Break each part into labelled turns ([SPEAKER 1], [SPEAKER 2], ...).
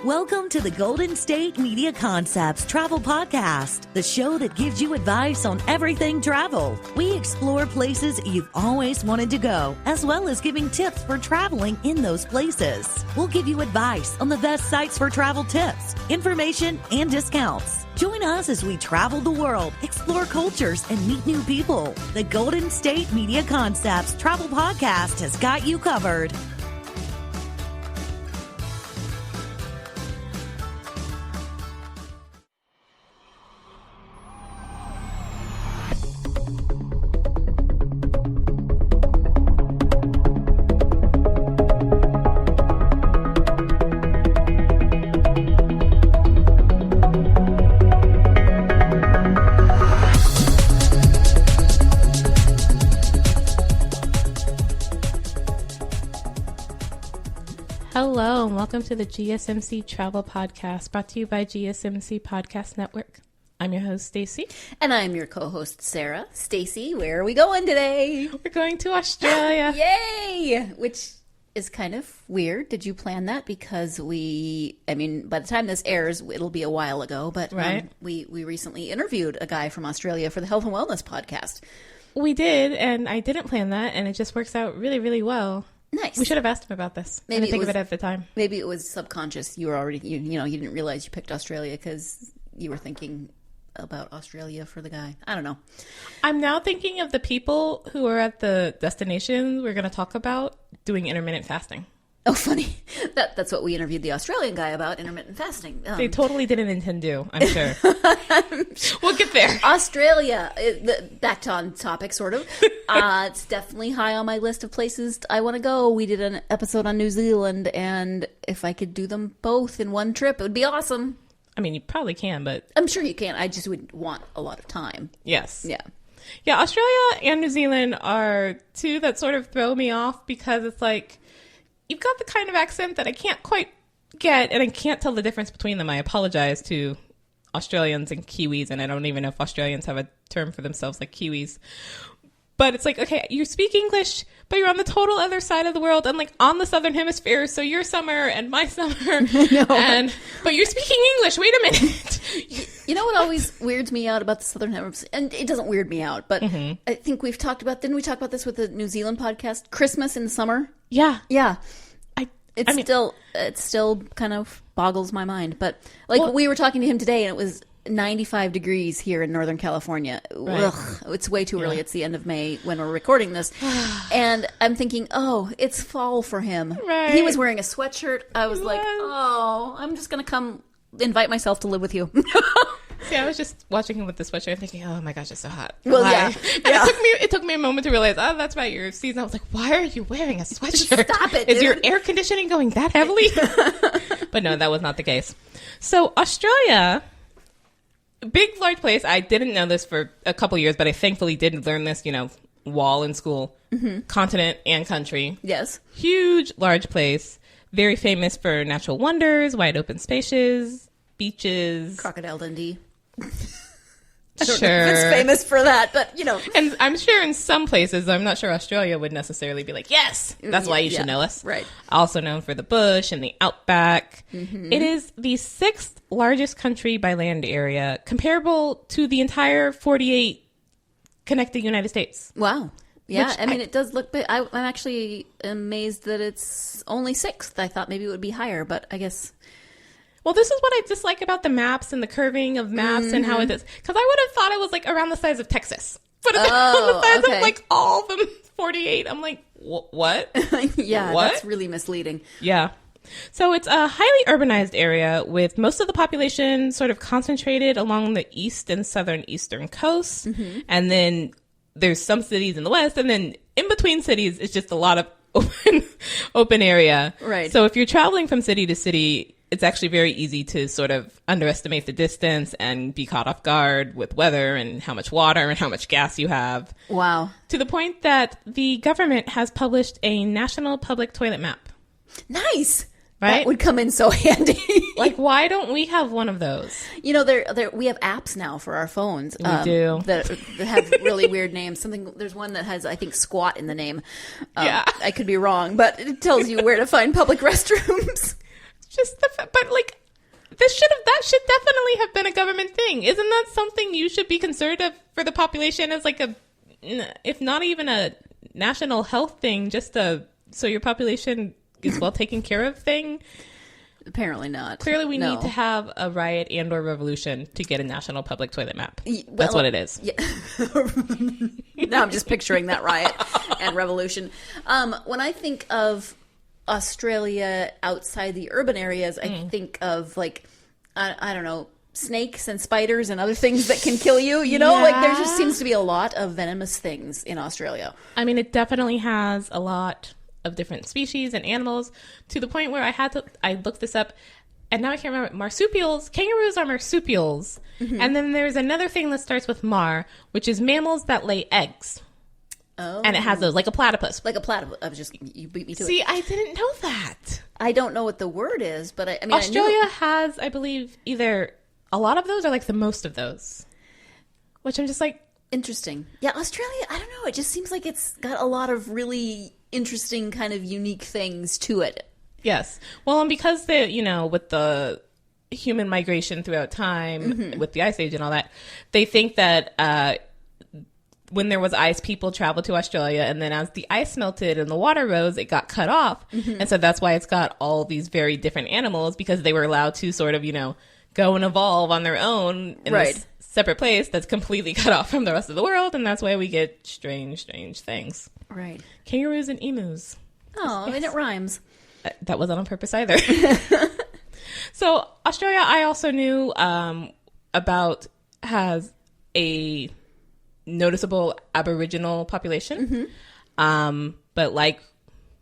[SPEAKER 1] Welcome to the Golden State Media Concepts Travel Podcast, the show that gives you advice on everything travel. We explore places you've always wanted to go, as well as giving tips for traveling in those places. We'll give you advice on the best sites for travel tips, information, and discounts. Join us as we travel the world, explore cultures, and meet new people. The Golden State Media Concepts Travel Podcast has got you covered.
[SPEAKER 2] Hello, and welcome to the GSMC Travel Podcast, brought to you by GSMC Podcast Network. I'm your host, Stacey.
[SPEAKER 3] And I'm your co-host, Sarah. Stacey, where are we going today?
[SPEAKER 2] We're going to Australia.
[SPEAKER 3] Yay! Which is kind of weird. Did you plan that? Because by the time this airs, it'll be a while ago, but
[SPEAKER 2] right.
[SPEAKER 3] We recently interviewed a guy from Australia for the Health and Wellness podcast.
[SPEAKER 2] We did, and I didn't plan that, and it just works out really, really well.
[SPEAKER 3] Nice.
[SPEAKER 2] We should have asked him about this. I didn't think of it at the time.
[SPEAKER 3] Maybe it was subconscious. You were already, you didn't realize you picked Australia because you were thinking about Australia for the guy. I don't know.
[SPEAKER 2] I'm now thinking of the people who are at the destination we're going to talk about doing intermittent fasting.
[SPEAKER 3] Oh, funny. That's what we interviewed the Australian guy about, intermittent fasting.
[SPEAKER 2] They totally didn't intend to, I'm sure. We'll get there.
[SPEAKER 3] Australia, back on topic, sort of. It's definitely high on my list of places I want to go. We did an episode on New Zealand, and if I could do them both in one trip, it would be awesome.
[SPEAKER 2] I mean, you probably can, but...
[SPEAKER 3] I'm sure you can. I just would want a lot of time.
[SPEAKER 2] Yes.
[SPEAKER 3] Yeah.
[SPEAKER 2] Yeah, Australia and New Zealand are two that sort of throw me off because it's like... You've got the kind of accent that I can't quite get, and I can't tell the difference between them. I apologize to Australians and Kiwis, and I don't even know if Australians have a term for themselves like Kiwis. But it's like, okay, you speak English, but you're on the total other side of the world and like on the southern hemisphere, so your summer and my summer. But you're speaking English. Wait a minute.
[SPEAKER 3] You know what always weirds me out about the southern hemisphere? And it doesn't weird me out, but I think didn't we talk about this with the New Zealand podcast? Christmas in the summer?
[SPEAKER 2] Yeah.
[SPEAKER 3] Yeah. It still kind of boggles my mind. But we were talking to him today, and it was 95 degrees here in Northern California.
[SPEAKER 2] Right.
[SPEAKER 3] Ugh, it's way too early. It's the end of May when we're recording this. And I'm thinking, oh, it's fall for him.
[SPEAKER 2] Right.
[SPEAKER 3] He was wearing a sweatshirt. I was like, oh, I'm just going to come invite myself to live with you.
[SPEAKER 2] See, I was just watching him with the sweatshirt thinking, oh my gosh, it's so hot.
[SPEAKER 3] Well,
[SPEAKER 2] why?
[SPEAKER 3] yeah.
[SPEAKER 2] And it took me a moment to realize, oh, that's right, your season. I was like, why are you wearing a sweatshirt?
[SPEAKER 3] Stop it,
[SPEAKER 2] Is
[SPEAKER 3] dude.
[SPEAKER 2] your air conditioning going that heavily? But no, that was not the case. So Australia, big, large place. I didn't know this for a couple years, but I thankfully did learn this, while in school. Continent and country.
[SPEAKER 3] Yes.
[SPEAKER 2] Huge, large place. Very famous for natural wonders, wide open spaces, beaches.
[SPEAKER 3] Crocodile Dundee.
[SPEAKER 2] I don't know
[SPEAKER 3] if it's famous for that, but
[SPEAKER 2] And I'm sure in some places, I'm not sure Australia would necessarily be like, yes, that's why you should know us.
[SPEAKER 3] Right.
[SPEAKER 2] Also known for the bush and the outback. It is the 6th largest country by land area, comparable to the entire 48 connected United States.
[SPEAKER 3] Wow. Yeah,
[SPEAKER 2] Which
[SPEAKER 3] it does look big. I'm actually amazed that it's only 6th. I thought maybe it would be higher, but I guess...
[SPEAKER 2] Well, this is what I dislike about the maps and the curving of maps and how it is. Because I would have thought it was like around the size of Texas. But it's around the size of like all the 48. I'm like, what?
[SPEAKER 3] Yeah,
[SPEAKER 2] what?
[SPEAKER 3] That's really misleading.
[SPEAKER 2] Yeah. So it's a highly urbanized area with most of the population sort of concentrated along the east and eastern coasts. And then there's some cities in the west. And then in between cities, it's just a lot of open area.
[SPEAKER 3] Right.
[SPEAKER 2] So if you're traveling from city to city, it's actually very easy to sort of underestimate the distance and be caught off guard with weather and how much water and how much gas you have.
[SPEAKER 3] Wow.
[SPEAKER 2] To the point that the government has published a national public toilet map.
[SPEAKER 3] Nice.
[SPEAKER 2] Right?
[SPEAKER 3] That would come in so handy.
[SPEAKER 2] Like, why don't we have one of those?
[SPEAKER 3] We have apps now for our phones.
[SPEAKER 2] We do.
[SPEAKER 3] That have really weird names. There's one that has, I think, squat in the name.
[SPEAKER 2] Yeah.
[SPEAKER 3] I could be wrong, but it tells you where to find public restrooms.
[SPEAKER 2] just but like, that should definitely have been a government thing. Isn't that something you should be concerned of for the population as like if not even a national health thing, just so your population is well taken care of thing?
[SPEAKER 3] Apparently not.
[SPEAKER 2] Clearly, we need to have a riot and or revolution to get a national public toilet map. That's what it is. Yeah.
[SPEAKER 3] Now I'm just picturing that riot and revolution. When I think of Australia outside the urban areas, I think of like, I don't know, snakes and spiders and other things that can kill you. You know, like there just seems to be a lot of venomous things in Australia.
[SPEAKER 2] I mean, it definitely has a lot of different species and animals, to the point where I looked this up, and now I can't remember. Marsupials, kangaroos are marsupials. Mm-hmm. And then there's another thing that starts with mar, which is mammals that lay eggs. Oh. And it has those, like a platypus.
[SPEAKER 3] Like a platypus. You beat me to it.
[SPEAKER 2] See, I didn't know that.
[SPEAKER 3] I don't know what the word is, but I mean,
[SPEAKER 2] Australia has, I believe, either a lot of those or like the most of those. Which I'm just like...
[SPEAKER 3] Interesting. Yeah, Australia, I don't know. It just seems like it's got a lot of really interesting kind of unique things to it.
[SPEAKER 2] Yes. Well, and because with the human migration throughout time, with the Ice Age and all that, they think that when there was ice, people traveled to Australia, and then as the ice melted and the water rose, it got cut off. And so that's why it's got all these very different animals, because they were allowed to sort of, go and evolve on their own in this separate place that's completely cut off from the rest of the world, and that's why we get strange things.
[SPEAKER 3] Right.
[SPEAKER 2] Kangaroos and emus.
[SPEAKER 3] Oh, yes. And it rhymes.
[SPEAKER 2] That wasn't on purpose either. So Australia, I also knew about, has a noticeable Aboriginal population. But like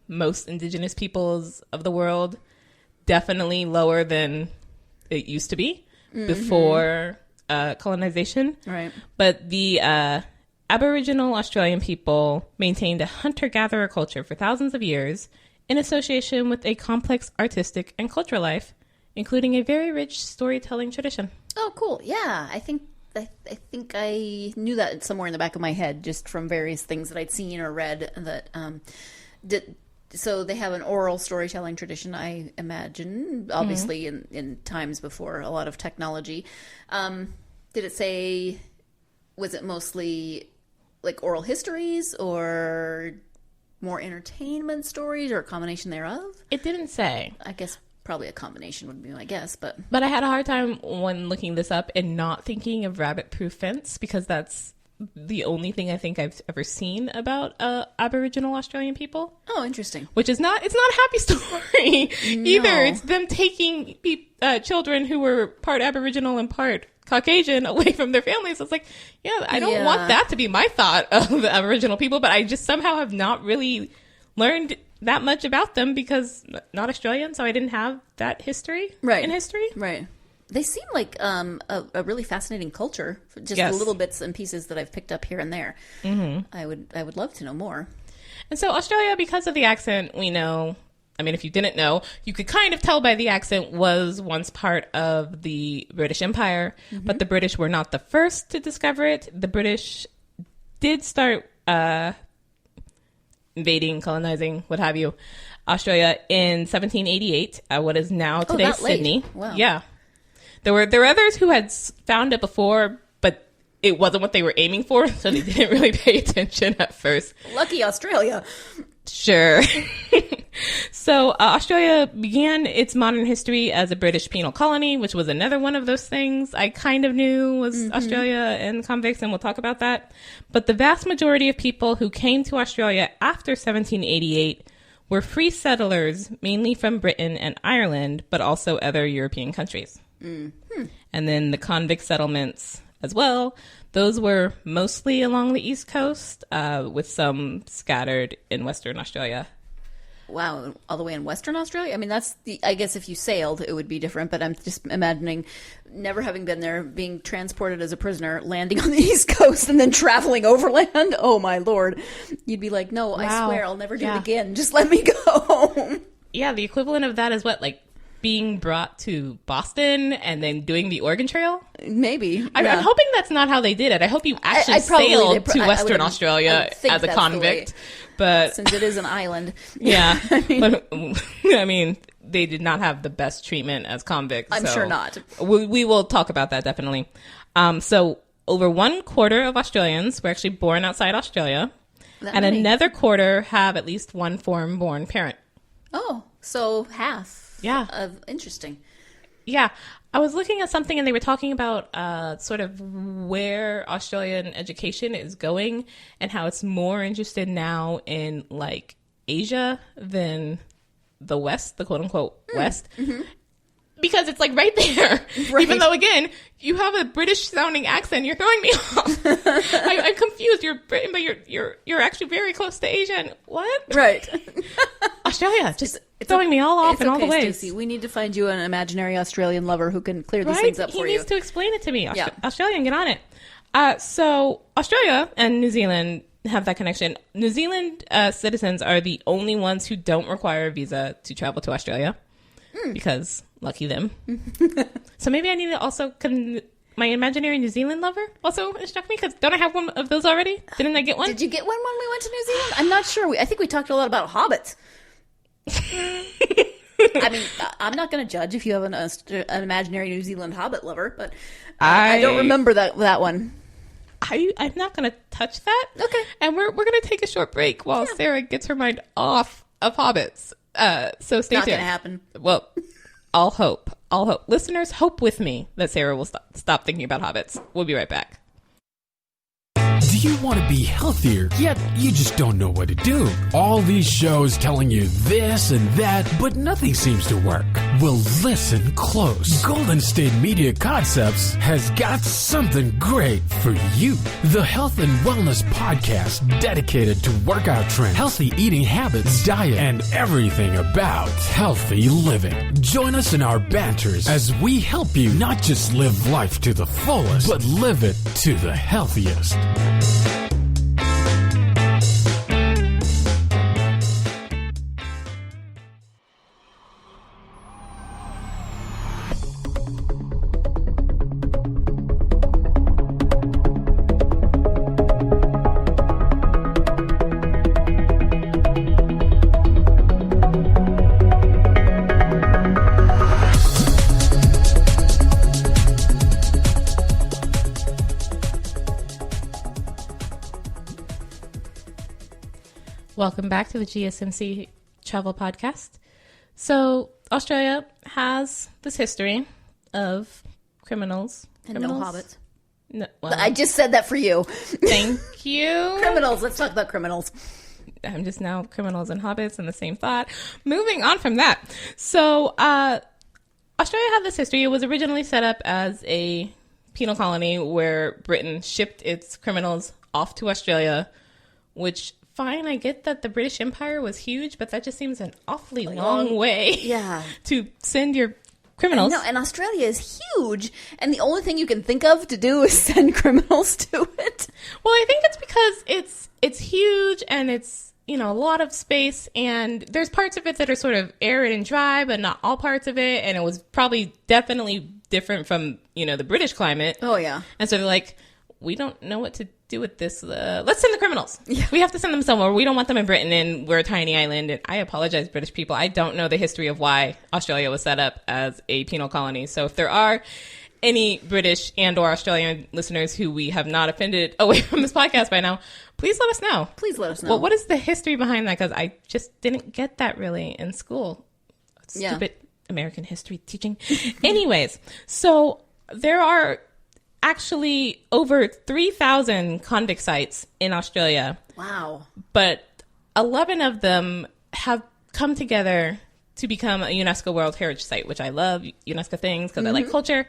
[SPEAKER 2] most indigenous peoples of the world, definitely lower than it used to be before colonization.
[SPEAKER 3] Right.
[SPEAKER 2] But the Aboriginal Australian people maintained a hunter-gatherer culture for thousands of years in association with a complex artistic and cultural life, including a very rich storytelling tradition.
[SPEAKER 3] Oh, cool. Yeah, I think I knew that somewhere in the back of my head, just from various things that I'd seen or read that so they have an oral storytelling tradition, I imagine, obviously in times before a lot of technology. Did it say, was it mostly like oral histories or more entertainment stories or a combination thereof?
[SPEAKER 2] It didn't say.
[SPEAKER 3] I guess probably a combination would be my guess, but
[SPEAKER 2] I had a hard time when looking this up and not thinking of rabbit-proof fence, because that's the only thing I think I've ever seen about Aboriginal Australian people.
[SPEAKER 3] Oh, interesting.
[SPEAKER 2] Which is it's not a happy story either. It's them taking children who were part Aboriginal and part Caucasian away from their families. It's like, I don't want that to be my thought of Aboriginal people, but I just somehow have not really learned that much about them because not Australian, so I didn't have that history in history.
[SPEAKER 3] Right. They seem like a really fascinating culture. Just the little bits and pieces that I've picked up here and there. I would love to know more.
[SPEAKER 2] And so Australia, because of the accent, we know. I mean, if you didn't know, you could kind of tell by the accent, was once part of the British Empire, but the British were not the first to discover it. The British did start invading, colonizing, what have you, Australia in 1788, what is now today's Sydney.
[SPEAKER 3] Wow.
[SPEAKER 2] Yeah. There were others who had found it before, but it wasn't what they were aiming for, so they didn't really pay attention at first.
[SPEAKER 3] Lucky Australia.
[SPEAKER 2] Sure. So Australia began its modern history as a British penal colony, which was another one of those things I kind of knew was Australia and convicts, and we'll talk about that. But the vast majority of people who came to Australia after 1788 were free settlers, mainly from Britain and Ireland, but also other European countries. And then the convict settlements as well. Those were mostly along the East Coast, with some scattered in Western Australia.
[SPEAKER 3] Wow, all the way in Western Australia? I mean, I guess if you sailed, it would be different, but I'm just imagining never having been there, being transported as a prisoner, landing on the East Coast, and then traveling overland. Oh, my Lord. You'd be like, no, I swear I'll never do it again. Just let me go.
[SPEAKER 2] Yeah, the equivalent of that is what, like being brought to Boston and then doing the Oregon Trail?
[SPEAKER 3] Maybe.
[SPEAKER 2] I'm hoping that's not how they did it. I hope you actually sailed to Western Australia as a convict. But
[SPEAKER 3] since it is an island.
[SPEAKER 2] Yeah. But I mean, they did not have the best treatment as convicts.
[SPEAKER 3] I'm sure not.
[SPEAKER 2] We will talk about that definitely. So over 1/4 of Australians were actually born outside Australia, and another quarter have at least one foreign-born parent.
[SPEAKER 3] Oh, so half.
[SPEAKER 2] Yeah.
[SPEAKER 3] Interesting.
[SPEAKER 2] Yeah. I was looking at something and they were talking about sort of where Australian education is going and how it's more interested now in like Asia than the West, the quote unquote West. Mm-hmm. Because it's like right there. Right. Even though, again, you have a British sounding accent, you're throwing me off. I'm confused. You're Britain, but you're actually very close to Asia. And what?
[SPEAKER 3] Right.
[SPEAKER 2] Australia, just throwing me all off in all the ways.
[SPEAKER 3] Stacey. We need to find you an imaginary Australian lover who can clear these things up for you.
[SPEAKER 2] He needs to explain it to me. Australian, get on it. So Australia and New Zealand have that connection. New Zealand citizens are the only ones who don't require a visa to travel to Australia because lucky them. So maybe I need to also my imaginary New Zealand lover also instruct me, because don't I have one of those already? Didn't I get one?
[SPEAKER 3] Did you get one when we went to New Zealand? I'm not sure. I think we talked a lot about hobbits. I mean, I'm not going to judge if you have an imaginary New Zealand hobbit lover, but I don't remember that one.
[SPEAKER 2] I'm not going to touch that.
[SPEAKER 3] Okay.
[SPEAKER 2] And we're going to take a short break while Sarah gets her mind off of hobbits. So stay tuned.
[SPEAKER 3] Not going to happen.
[SPEAKER 2] Well, I'll hope. Listeners, hope with me that Sarah will stop thinking about hobbits. We'll be right back.
[SPEAKER 4] Do you want to be healthier, yet you just don't know what to do? All these shows telling you this and that, but nothing seems to work. Well, listen close. Golden State Media Concepts has got something great for you. The Health and Wellness Podcast, dedicated to workout trends, healthy eating habits, diet, and everything about healthy living. Join us in our banters as we help you not just live life to the fullest, but live it to the healthiest.
[SPEAKER 2] Welcome back to the GSMC Travel Podcast. So, Australia has this history of criminals.
[SPEAKER 3] And no hobbits.
[SPEAKER 2] No, well,
[SPEAKER 3] I just said that for you.
[SPEAKER 2] Thank you.
[SPEAKER 3] Criminals. Let's talk about criminals.
[SPEAKER 2] I'm just now criminals and hobbits in the same thought. Moving on from that. So, Australia had this history. It was originally set up as a penal colony where Britain shipped its criminals off to Australia, which... Fine, I get that the British Empire was huge, but that just seems an awfully long way to send your criminals.
[SPEAKER 3] No, and Australia is huge, and the only thing you can think of to do is send criminals to it.
[SPEAKER 2] Well, I think it's because it's huge and it's, a lot of space, and there's parts of it that are sort of arid and dry, but not all parts of it, and it was probably definitely different from, the British climate.
[SPEAKER 3] Oh, yeah.
[SPEAKER 2] And so they're like, we don't know what to do with this. Let's send the criminals.
[SPEAKER 3] Yeah.
[SPEAKER 2] We have to send them somewhere. We don't want them in Britain, and we're a tiny island. And I apologize, British people. I don't know the history of why Australia was set up as a penal colony. So if there are any British and or Australian listeners who we have not offended away from this podcast by now, please let us know.
[SPEAKER 3] Please let us know.
[SPEAKER 2] Well, what is the history behind that? Because I just didn't get that really in school. Stupid American history teaching. Anyways, so there are actually over 3,000 convict sites in Australia.
[SPEAKER 3] Wow.
[SPEAKER 2] But 11 of them have come together to become a UNESCO World Heritage Site, which I love UNESCO things because I like culture.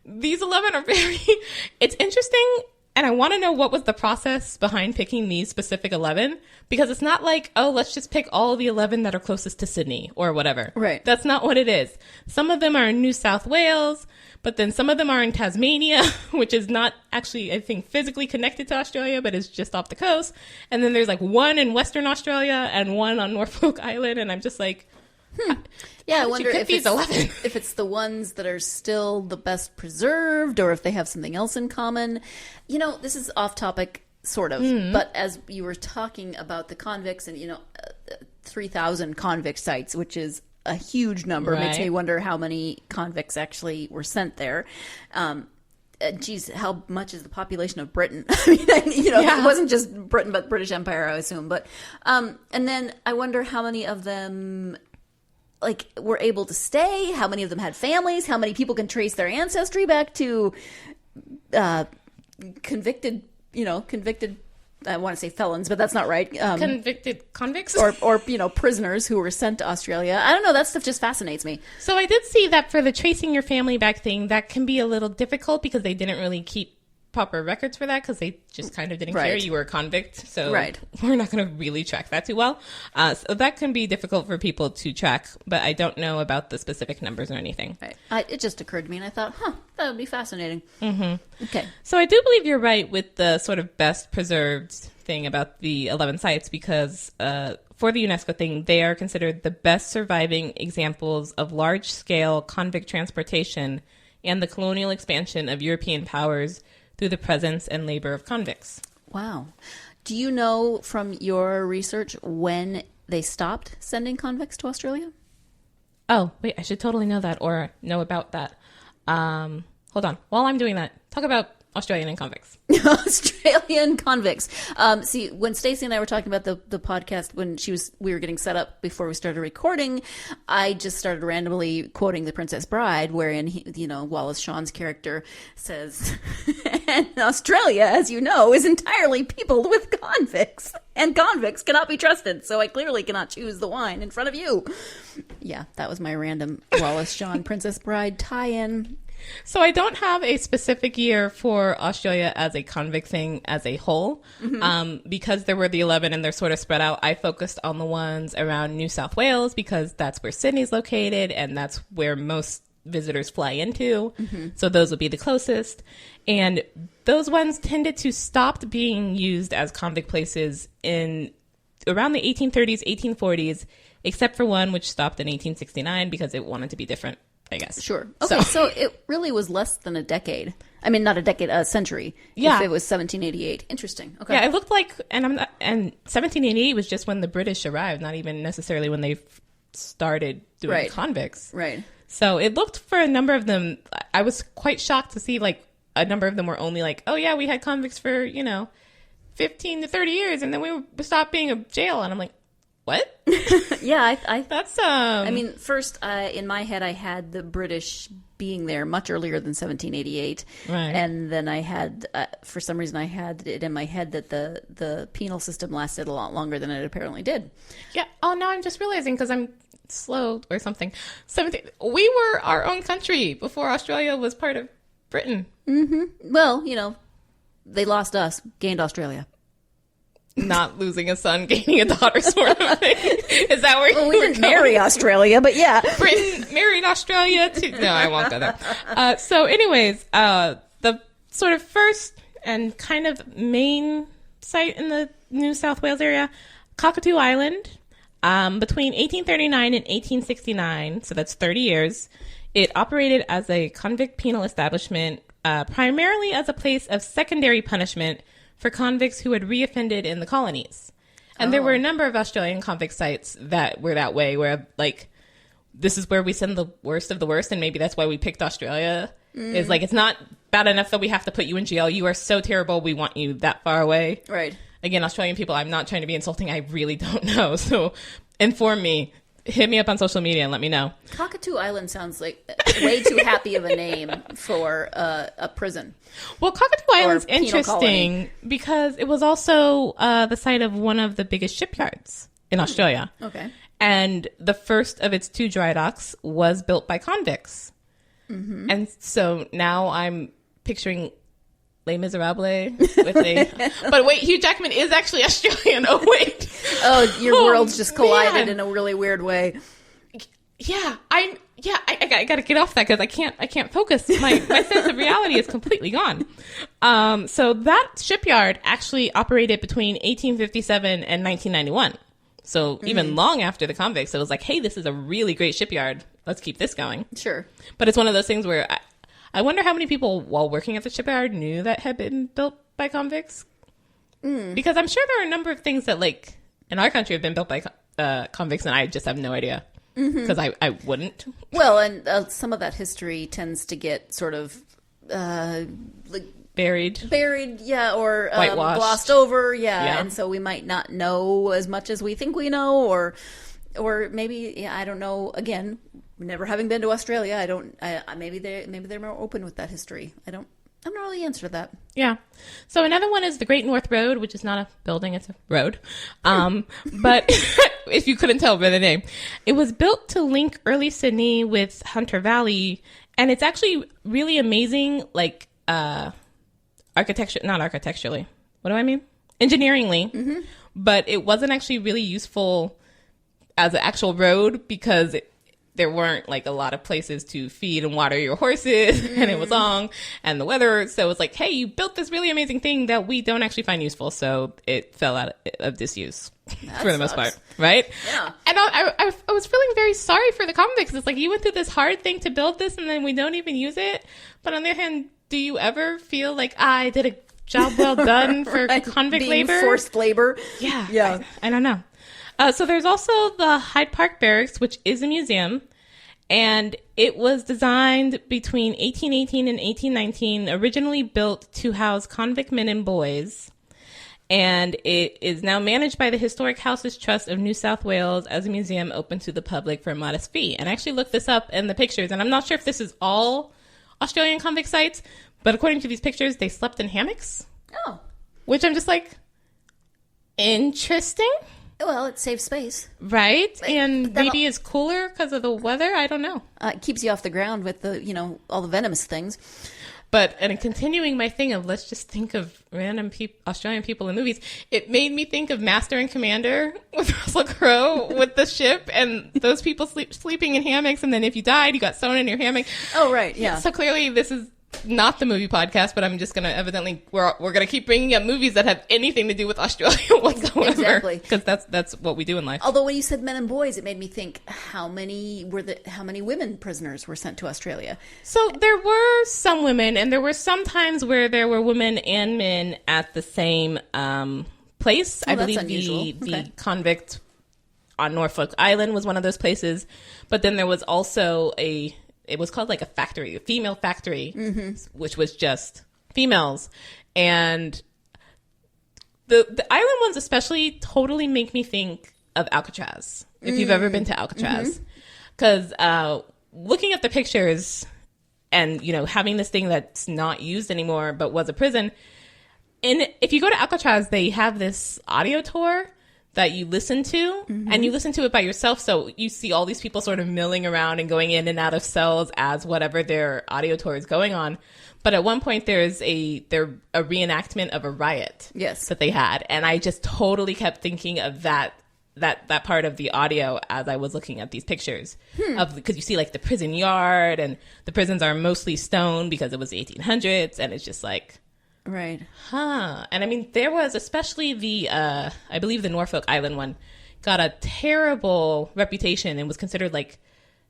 [SPEAKER 2] These 11 are it's interesting, and I want to know what was the process behind picking these specific 11, because it's not like, oh, let's just pick all the 11 that are closest to Sydney or whatever.
[SPEAKER 3] Right.
[SPEAKER 2] That's not what it is. Some of them are in New South Wales, but then some of them are in Tasmania, which is not actually, I think, physically connected to Australia, but is just off the coast. And then there's like one in Western Australia and one on Norfolk Island. And I'm just like,
[SPEAKER 3] I wonder if
[SPEAKER 2] these 11?
[SPEAKER 3] if it's the ones that are still the best preserved, or if they have something else in common. This is off topic, sort of. But as you were talking about the convicts and, 3,000 convict sites, which is a huge number. It makes
[SPEAKER 2] Right.
[SPEAKER 3] me wonder how many convicts actually were sent there. Geez, how much is the population of Britain? I mean,
[SPEAKER 2] Yeah.
[SPEAKER 3] it wasn't just Britain, but British Empire, I assume. But and then I wonder how many of them were able to stay. How many of them had families? How many people can trace their ancestry back to convicted. I want to say felons, but that's not right.
[SPEAKER 2] Convicted convicts?
[SPEAKER 3] or prisoners who were sent to Australia. I don't know. That stuff just fascinates me.
[SPEAKER 2] So I did see that for the tracing your family back thing, that can be a little difficult because they didn't really keep proper records for that because they just kind of didn't care
[SPEAKER 3] Right.
[SPEAKER 2] you were a convict. So
[SPEAKER 3] Right.
[SPEAKER 2] we're not going to really track that too well. So that can be difficult for people to track, but I don't know about the specific numbers or anything.
[SPEAKER 3] Right. It just occurred to me, and I thought, that would be fascinating. Mm-hmm. Okay.
[SPEAKER 2] So I do believe you're right with the sort of best preserved thing about the 11 sites because for the UNESCO thing, they are considered the best surviving examples of large-scale convict transportation and the colonial expansion of European powers through the presence and labor of convicts.
[SPEAKER 3] Wow. Do you know from your research when they stopped sending convicts to Australia?
[SPEAKER 2] Oh, wait, I should totally know that or know about that. Hold on. While I'm doing that, talk about Australian and convicts.
[SPEAKER 3] Australian convicts. See, when Stacey and I were talking about the podcast, when we were getting set up before we started recording, I just started randomly quoting The Princess Bride, wherein Wallace Shawn's character says, "And Australia, as you know, is entirely peopled with convicts, and convicts cannot be trusted. So I clearly cannot choose the wine in front of you." Yeah, that was my random Wallace Shawn Princess Bride tie-in.
[SPEAKER 2] So I don't have a specific year for Australia as a convict thing as a whole. Because there were the 11 and they're sort of spread out, I focused on the ones around New South Wales because that's where Sydney's located and that's where most visitors fly into. So those would be the closest. And those ones tended to stop being used as convict places in around the 1830s, 1840s, except for one which stopped in 1869 because it wanted to be different, I guess.
[SPEAKER 3] Sure. Okay, so it really was less than a decade. I mean, not a decade, a century.
[SPEAKER 2] Yeah.
[SPEAKER 3] If it was 1788. Interesting. Okay.
[SPEAKER 2] Yeah, it looked like, and 1788 was just when the British arrived, not even necessarily when they started doing
[SPEAKER 3] Right.
[SPEAKER 2] convicts.
[SPEAKER 3] Right.
[SPEAKER 2] So it looked for a number of them. I was quite shocked to see a number of them were only oh yeah, we had convicts for 15 to 30 years, and then we stopped being a jail, and I'm like, what?
[SPEAKER 3] Yeah, I
[SPEAKER 2] That's
[SPEAKER 3] I mean, first, in my head, I had the British being there much earlier than 1788.
[SPEAKER 2] Right.
[SPEAKER 3] And then I had, for some reason, I had it in my head that the penal system lasted a lot longer than it apparently did.
[SPEAKER 2] Yeah. Oh, now I'm just realizing because I'm slow or something. We were our own country before Australia was part of Britain.
[SPEAKER 3] Well, they lost us, gained Australia.
[SPEAKER 2] Not losing a son, gaining a daughter sort of thing. Is that where
[SPEAKER 3] Well, we
[SPEAKER 2] you were
[SPEAKER 3] didn't
[SPEAKER 2] going?
[SPEAKER 3] marry Australia, but yeah.
[SPEAKER 2] Britain married Australia too. No, I won't go there. So anyways, the sort of first and kind of main site in the New South Wales area, Cockatoo Island, between 1839 and 1869, so that's 30 years, it operated as a convict penal establishment, primarily as a place of secondary punishment for convicts who had reoffended in the colonies. And there were a number of Australian convict sites that were that way, where this is where we send the worst of the worst, and maybe that's why we picked Australia. Is it's not bad enough that we have to put you in jail. You are so terrible, we want you that far away.
[SPEAKER 3] Right.
[SPEAKER 2] Again, Australian people, I'm not trying to be insulting. I really don't know. So inform me. Hit me up on social media and let me know.
[SPEAKER 3] Cockatoo Island sounds like way too happy of a name for a prison.
[SPEAKER 2] Well, Cockatoo Island's
[SPEAKER 3] penal
[SPEAKER 2] interesting because it was also the site of one of the biggest shipyards in Australia.
[SPEAKER 3] Okay.
[SPEAKER 2] And the first of its 2 dry docks was built by convicts. And so now I'm picturing Les Miserables with a... But wait, Hugh Jackman is actually Australian. Oh, wait.
[SPEAKER 3] Oh, your worlds just collided
[SPEAKER 2] man.
[SPEAKER 3] in a really weird way.
[SPEAKER 2] Yeah, I got to get off that because I can't focus. My sense of reality is completely gone. So that shipyard actually operated between 1857 and 1991. So even long after the convicts, it was like, hey, this is a really great shipyard. Let's keep this going.
[SPEAKER 3] Sure.
[SPEAKER 2] But it's one of those things where I wonder how many people while working at the shipyard knew that had been built by convicts. Because I'm sure there are a number of things that in our country have been built by convicts, and I just have no idea. because I wouldn't.
[SPEAKER 3] Well, and some of that history tends to get sort of like
[SPEAKER 2] Buried,
[SPEAKER 3] yeah, or
[SPEAKER 2] whitewashed,
[SPEAKER 3] glossed over, yeah, and so we might not know as much as we think we know, or maybe, I don't know. Again, never having been to Australia, maybe they're more open with that history. I'm not really the answer to that.
[SPEAKER 2] Yeah. So another one is the Great North Road, which is not a building, it's a road. But if you couldn't tell by the name, it was built to link early Sydney with Hunter Valley, and it's actually really amazing, like not architecturally. What do I mean? Engineeringly. Mm-hmm. But it wasn't actually really useful as an actual road because there weren't like a lot of places to feed and water your horses, and it was long, and the weather. So it was like, hey, you built this really amazing thing that we don't actually find useful. So it fell out of disuse for the most part, right?
[SPEAKER 3] Yeah. And
[SPEAKER 2] I was feeling very sorry for the convicts. It's like, you went through this hard thing to build this, and then we don't even use it. But on the other hand, do you ever feel like I did a job well done for convict labor?
[SPEAKER 3] Forced labor.
[SPEAKER 2] Yeah. I don't know. So there's also the Hyde Park Barracks, which is a museum, and it was designed between 1818 and 1819, originally built to house convict men and boys, and it is now managed by the Historic Houses Trust of New South Wales as a museum open to the public for a modest fee. And I actually looked this up in the pictures, and I'm not sure if this is all Australian convict sites, but according to these pictures, they slept in hammocks.
[SPEAKER 3] Oh.
[SPEAKER 2] Which I'm just like, interesting.
[SPEAKER 3] Well, it saves space.
[SPEAKER 2] Right? And maybe it's cooler because of the weather. I don't know.
[SPEAKER 3] It keeps you off the ground with all the venomous things.
[SPEAKER 2] But, and continuing my thing of let's just think of random Australian people in movies, it made me think of Master and Commander with Russell Crowe with the ship and those people sleeping in hammocks. And then if you died, you got sewn in your hammock.
[SPEAKER 3] Oh, right. Yeah.
[SPEAKER 2] So clearly this is not the movie podcast, but I'm just going to evidently, we're going to keep bringing up movies that have anything to do with Australia whatsoever. Exactly. Because that's what we do in life.
[SPEAKER 3] Although when you said men and boys, it made me think how many women prisoners were sent to Australia?
[SPEAKER 2] So there were some women, and there were some times where there were women and men at the same place.
[SPEAKER 3] Oh,
[SPEAKER 2] I believe the convict on Norfolk Island was one of those places. But then there was also it was called like a factory, a female factory, which was just females. And the island ones especially totally make me think of Alcatraz, if you've ever been to Alcatraz. Because looking at the pictures and, having this thing that's not used anymore but was a prison, and if you go to Alcatraz, they have this audio tour that you listen to, and you listen to it by yourself. So you see all these people sort of milling around and going in and out of cells as whatever their audio tour is going on. But at one point there's a reenactment of a riot that they had. And I just totally kept thinking of that part of the audio as I was looking at these pictures because you see like the prison yard, and the prisons are mostly stone because it was the 1800s. And it's just like,
[SPEAKER 3] right.
[SPEAKER 2] Huh. And I mean, there was especially I believe the Norfolk Island one got a terrible reputation and was considered like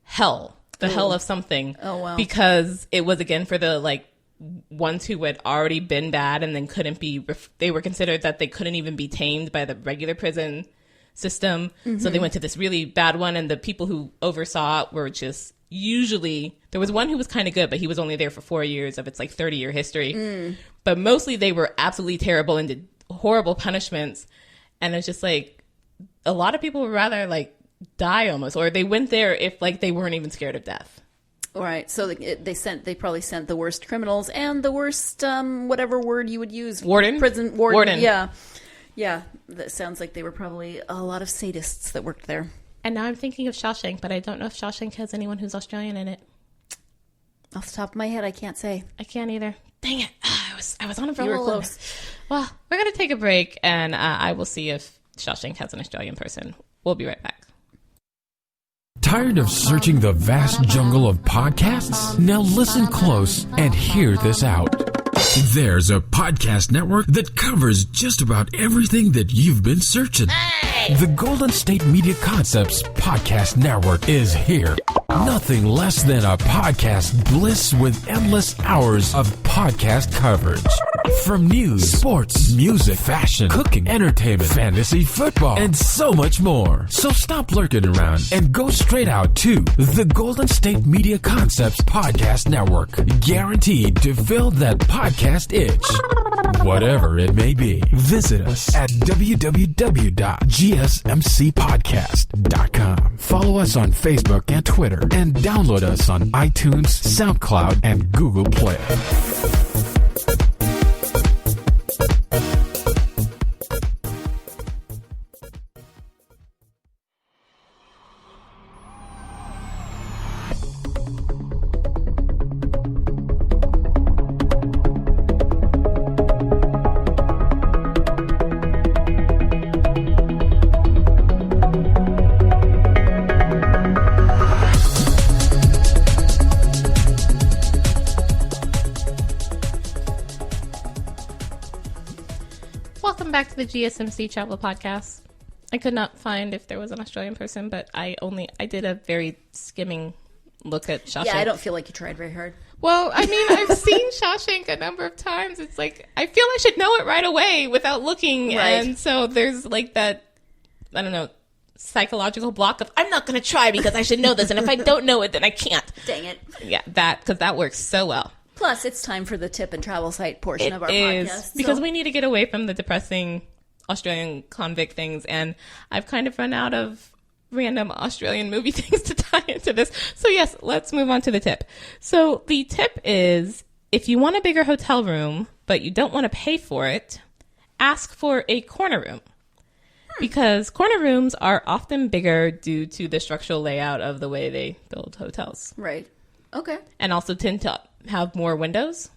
[SPEAKER 2] hell, hell of something.
[SPEAKER 3] Oh, wow.
[SPEAKER 2] Because it was, again, for the like ones who had already been bad and then couldn't be, they were considered that they couldn't even be tamed by the regular prison system. So they went to this really bad one, and the people who oversaw it were just usually, there was one who was kind of good, but he was only there for 4 years of its like 30-year history. But mostly they were absolutely terrible and did horrible punishments. And it's just like, a lot of people would rather like die almost, or they went there if like they weren't even scared of death.
[SPEAKER 3] All right. So they probably sent the worst criminals and the worst, whatever word you would use.
[SPEAKER 2] Warden?
[SPEAKER 3] Prison warden. Yeah. Yeah. That sounds like they were probably a lot of sadists that worked there.
[SPEAKER 2] And now I'm thinking of Shawshank, but I don't know if Shawshank has anyone who's Australian in it.
[SPEAKER 3] Off the top of my head, I can't say.
[SPEAKER 2] I can't either. Dang it. I was on a roll.
[SPEAKER 3] You were close.
[SPEAKER 2] Well, we're going to take a break, and I will see if Shawshank has an Australian person. We'll be right back.
[SPEAKER 4] Tired of searching the vast jungle of podcasts? Now listen close and hear this out. There's a podcast network that covers just about everything that you've been searching. Hey! The Golden State Media Concepts Podcast Network is here. Nothing less than a podcast bliss with endless hours of podcast coverage. From news, sports, music, fashion, cooking, entertainment, fantasy, football, and so much more. So stop lurking around and go straight out to the Golden State Media Concepts Podcast Network. Guaranteed to fill that podcast itch. Whatever it may be. Visit us at www.gsmcpodcast.com. Follow us on Facebook and Twitter, and download us on iTunes, SoundCloud, and Google Play.
[SPEAKER 2] Welcome back to the GSMC Travel Podcast. I could not find if there was an Australian person, but I did a very skimming look at Shawshank.
[SPEAKER 3] Yeah, I don't feel like you tried very hard.
[SPEAKER 2] Well, I mean, I've seen Shawshank a number of times. It's like, I feel I should know it right away without looking.
[SPEAKER 3] Right.
[SPEAKER 2] And so there's like that, I don't know, psychological block of, I'm not going to try because I should know this. And if I don't know it, then I can't.
[SPEAKER 3] Dang it.
[SPEAKER 2] Yeah, because that works so well.
[SPEAKER 3] Plus, it's time for the tip and travel site portion of our
[SPEAKER 2] It is,
[SPEAKER 3] podcast.
[SPEAKER 2] because we need to get away from the depressing Australian convict things. And I've kind of run out of random Australian movie things to tie into this. So yes, let's move on to the tip. So the tip is, if you want a bigger hotel room, but you don't want to pay for it, ask for a corner room. Because corner rooms are often bigger due to the structural layout of the way they build hotels.
[SPEAKER 3] Right. Okay.
[SPEAKER 2] And also tend to have more windows.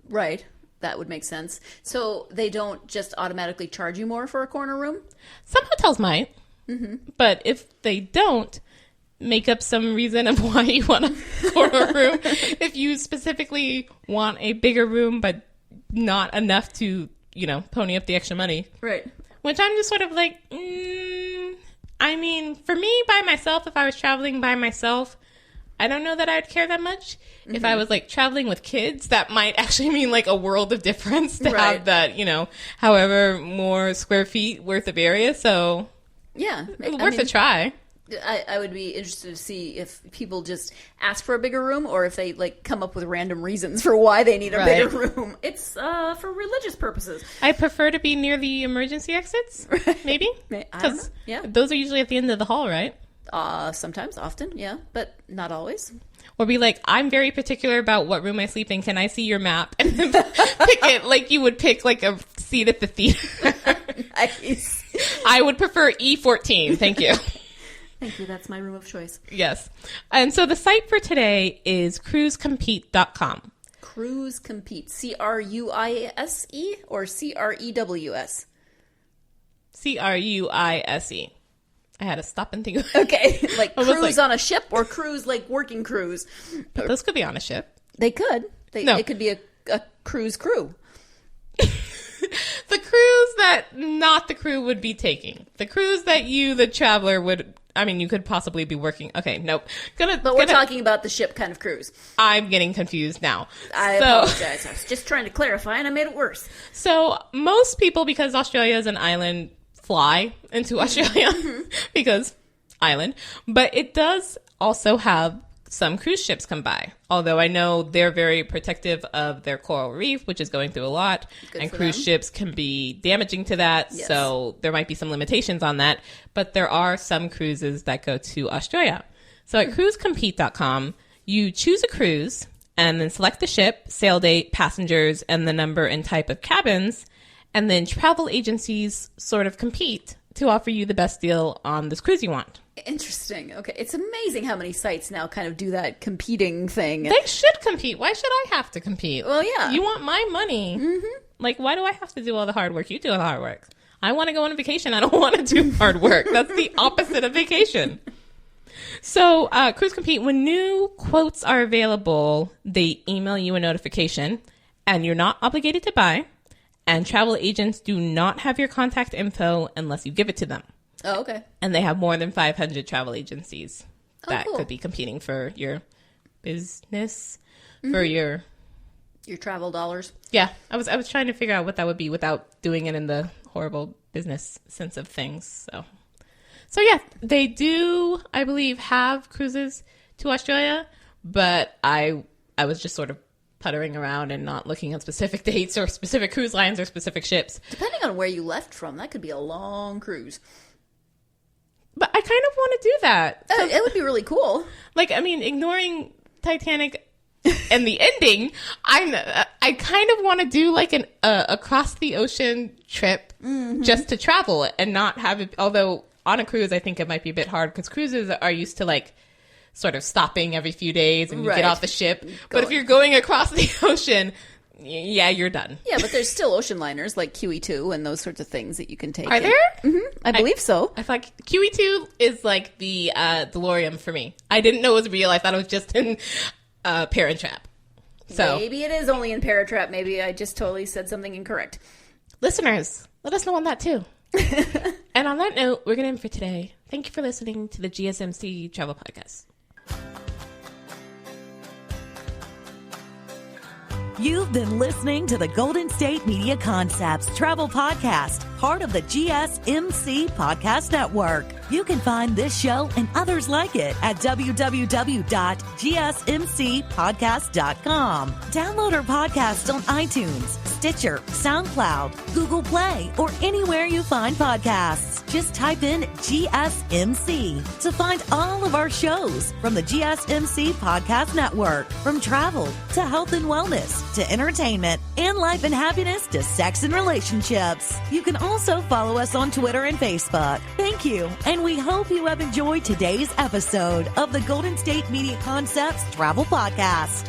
[SPEAKER 3] Right. That would make sense. So they don't just automatically charge you more for a corner room?
[SPEAKER 2] Some hotels might. But if they don't, make up some reason of why you want a corner room. If you specifically want a bigger room, but not enough to, pony up the extra money.
[SPEAKER 3] Right.
[SPEAKER 2] Which I'm just sort of like, I mean, for me, by myself, if I was traveling by myself, I don't know that I'd care that much. If I was like traveling with kids, that might actually mean like a world of difference to have that, however more square feet worth of area. So
[SPEAKER 3] Yeah.
[SPEAKER 2] worth a try.
[SPEAKER 3] I would be interested to see if people just ask for a bigger room or if they like come up with random reasons for why they need a bigger room. It's for religious purposes.
[SPEAKER 2] I prefer to be near the emergency exits, maybe. Because those are usually at the end of the hall, right?
[SPEAKER 3] Sometimes, often, yeah, but not always.
[SPEAKER 2] Or be like, I'm very particular about what room I sleep in. Can I see your map? And then pick it like you would pick like a seat at the theater.
[SPEAKER 3] Nice.
[SPEAKER 2] I would prefer E14. Thank you.
[SPEAKER 3] Thank you. That's my room of choice.
[SPEAKER 2] Yes. And so the site for today is cruisecompete.com.
[SPEAKER 3] Cruise Compete. C-R-U-I-S-E or C-R-E-W-S?
[SPEAKER 2] C-R-U-I-S-E. I had to stop and think.
[SPEAKER 3] Okay. Like cruise on a ship or cruise like working cruise?
[SPEAKER 2] But those could be on a ship.
[SPEAKER 3] They could.
[SPEAKER 2] No.
[SPEAKER 3] It could be a cruise crew.
[SPEAKER 2] The cruise that not the crew would be taking. The cruise that you, the traveler, would... I mean, you could possibly be working... Okay, nope. But
[SPEAKER 3] we're talking about the ship kind of cruise.
[SPEAKER 2] I'm getting confused now.
[SPEAKER 3] I apologize. I was just trying to clarify, and I made it worse.
[SPEAKER 2] So most people, because Australia is an island, fly into Australia because island. But it does also have some cruise ships come by. Although I know they're very protective of their coral reef, which is going through a lot. And cruise ships can be damaging to that. Yes. So there might be some limitations on that. But there are some cruises that go to Australia. So at cruisecompete.com, you choose a cruise and then select the ship, sail date, passengers, and the number and type of cabins. And then travel agencies sort of compete to offer you the best deal on this cruise you want.
[SPEAKER 3] Interesting. Okay. It's amazing how many sites now kind of do that competing thing.
[SPEAKER 2] They should compete. Why should I have to compete?
[SPEAKER 3] Well, yeah.
[SPEAKER 2] You want my money. Mm-hmm. Like, why do I have to do all the hard work? You do all the hard work. I want to go on a vacation. I don't want to do hard work. That's the opposite of vacation. So, Cruise Compete, when new quotes are available, they email you a notification, and you're not obligated to buy. And travel agents do not have your contact info unless you give it to them.
[SPEAKER 3] Oh, okay.
[SPEAKER 2] And they have more than 500 travel agencies that
[SPEAKER 3] cool.
[SPEAKER 2] could be competing for your business, for your
[SPEAKER 3] Your travel dollars.
[SPEAKER 2] Yeah, I was trying to figure out what that would be without doing it in the horrible business sense of things. So yeah, they do, I believe, have cruises to Australia, but I was just sort of puttering around and not looking at specific dates or specific cruise lines or specific ships.
[SPEAKER 3] Depending on where you left from, that could be a long cruise.
[SPEAKER 2] But I kind of want to do that.
[SPEAKER 3] It would be really cool.
[SPEAKER 2] Like, I mean, ignoring Titanic and the ending, I kind of want to do like an across the ocean trip just to travel and not have it. Although on a cruise, I think it might be a bit hard because cruises are used to like sort of stopping every few days and you get off the ship. But if you're going across the ocean, yeah, you're done.
[SPEAKER 3] Yeah, but there's still ocean liners like QE2 and those sorts of things that you can take.
[SPEAKER 2] Are there?
[SPEAKER 3] Mm-hmm. I believe so.
[SPEAKER 2] I thought QE2 is like the DeLorean for me. I didn't know it was real. I thought it was just in Parent Trap. So
[SPEAKER 3] maybe it is only in Parent Trap. Maybe I just totally said something incorrect.
[SPEAKER 2] Listeners, let us know on that too. And on that note, we're going to end for today. Thank you for listening to the GSMC Travel Podcast.
[SPEAKER 1] You've been listening to the Golden State Media Concepts Travel Podcast, part of the GSMC Podcast Network. You can find this show and others like it at www.gsmcpodcast.com. Download our podcast on iTunes, Stitcher, SoundCloud, Google Play, or anywhere you find podcasts. Just type in GSMC to find all of our shows from the GSMC Podcast Network. From travel to health and wellness to entertainment and life and happiness to sex and relationships. You can also follow us on Twitter and Facebook. Thank you, and we hope you have enjoyed today's episode of the Golden State Media Concepts Travel Podcast.